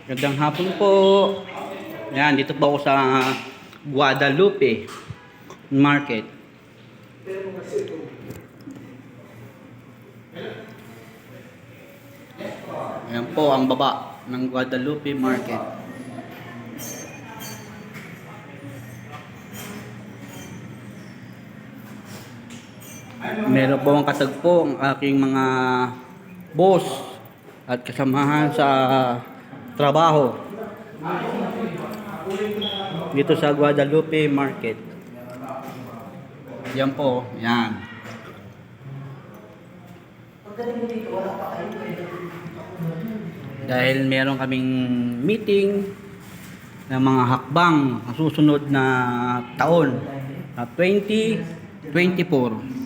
Gandang hapon po. Yan, dito po ako sa Guadalupe Market. Yan po ang baba ng Guadalupe Market. Meron po ang katagpo ang aking mga boss at kasamahan sa trabaho dito sa Guadalupe Market. Yan po, yan. Dahil meron kaming meeting ng mga hakbang sa susunod na taon na 2024.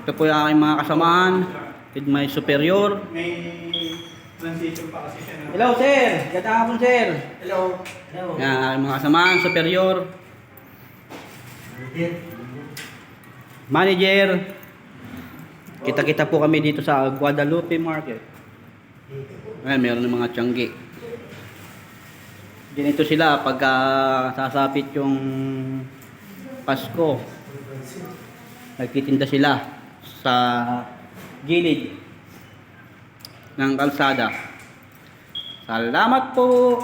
Ito po yung aking mga kasamahan with my superior. May transition pa kasi siya. Hello sir! Ganda hapon sir! Hello. Hello. Yan, aking mga kasamahan, superior, manager. Kita-kita po kami dito sa Guadalupe Market. Ayan, meron ng mga tiyanggi. Ganito sila pagka sasapit yung Pasko. Nagtitinda sila sa gilid ng kalsada. Salamat po!